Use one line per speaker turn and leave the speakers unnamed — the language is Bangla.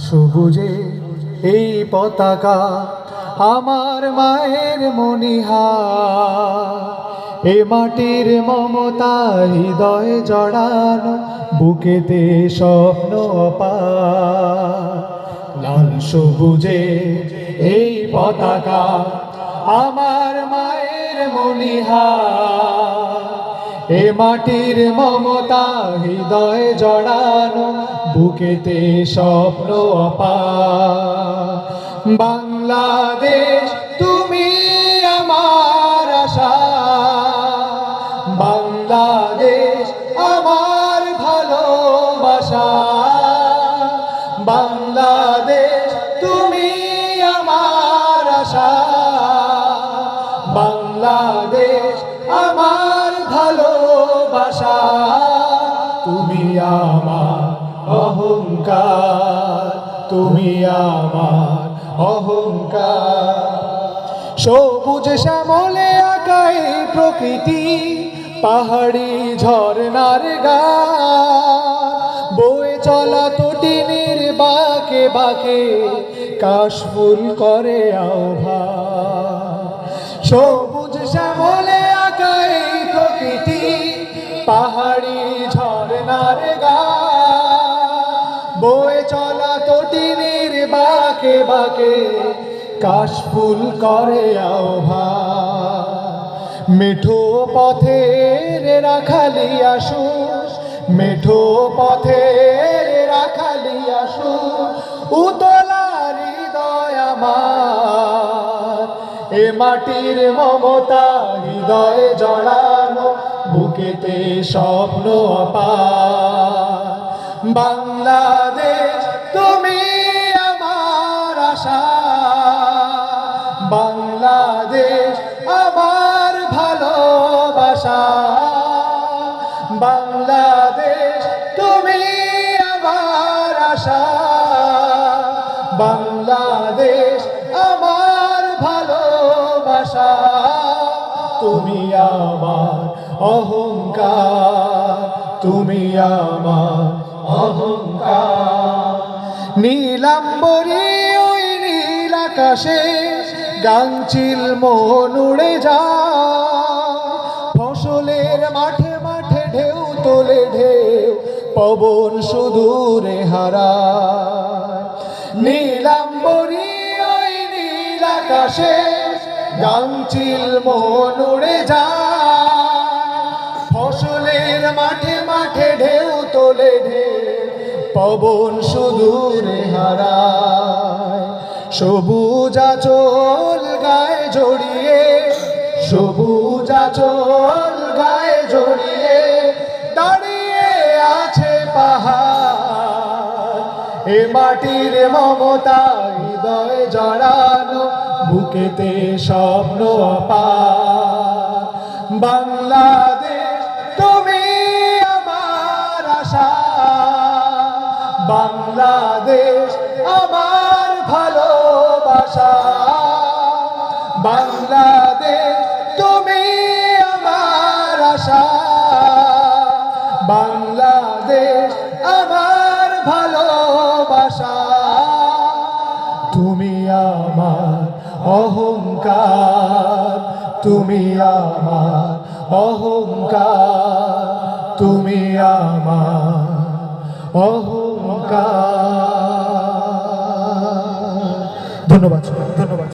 সবুজে এই পতাকা আমার মায়ের মনিহা, এ মাটির মমতা হৃদয়ে জড়ানো, বুকেতে স্বপ্ন অপার। লাল সবুজে এই পতাকা আমার মায়ের মনিহা, এ মাটির মমতা হৃদয়ে জড়ানো, বুকেতে স্বপ্ন অপার। বাংলাদেশ তুমি আমার আশা, বাংলাদেশ আমার ভালোবাসা, বাংলাদেশ তুমি আমার আশা, বাংলাদেশ আমার ভালোবাসা। তুমি আমার অহংকার, তুমি আমার অহংকার। সবুজ শ্যামলে আঁকা এই প্রকৃতি, পাহাড়ি ঝরনার গান, বয়ে চলা তটিনীর বাঁকে বাঁকে কাশফুল করে আহ্বান। সবুজ শ্যামলে আঁকা এই প্রকৃতি, পাহাড়ি ঝরনার গান, বয়ে চলা তটিনীর বাঁকে বাঁকে কাশফুল করে আহ্বান। মেঠো পথের রাখালি আসু, মেঠো পথের রাখালি আসু, উতলা হৃদয় আমার, এ মাটির মমতা হৃদয়ে জড়ানো, বুকেতে স্বপ্ন অপার। বাংলাদেশ তুমি আমার আশা, বাংলাদেশ আমার ভালোবাসা, বাংলাদেশ তুমি আমার আশা, বাংলাদেশ আমার ভালোবাসা। তুমি আমার অহংকার, তুমি আমার অহংকার। নীলাম্বরী ওই নীল আকাশে গাংচিল মন উড়ে যায়, ফসলের মাঠে মাঠে ঢেউ তোলে ঢেউ, পবন সুদূরে হারায়। নীলাম্বরী ওই নীল আকাশে গাংচিল মন উড়ে যায়, ফসলের মাঠে মাঠে ঢেউ তোলে ঢেউ, পবন সুদূরে হারায়। সবুজ আঁচল গায়ে জড়িয়ে, সবুজ আঁচল গায়ে জড়িয়ে দাঁড়িয়ে আছে পাহাড়, এ মাটির মমতা হৃদয়ে জড়ানো, বুকেতে স্বপ্ন অপার। বাংলাদেশ তুমি আমার আশা, বাংলাদেশ আমার ভালোবাসা, বাংলাদেশ তুমি আমার আশা, বাংলাদেশ আমার ভালোবাসা। তুমি আমার অহংকার, তুমি আমার অহংকার, তুমি আমার অহংকার। ধন্যবাদ, ধন্যবাদ।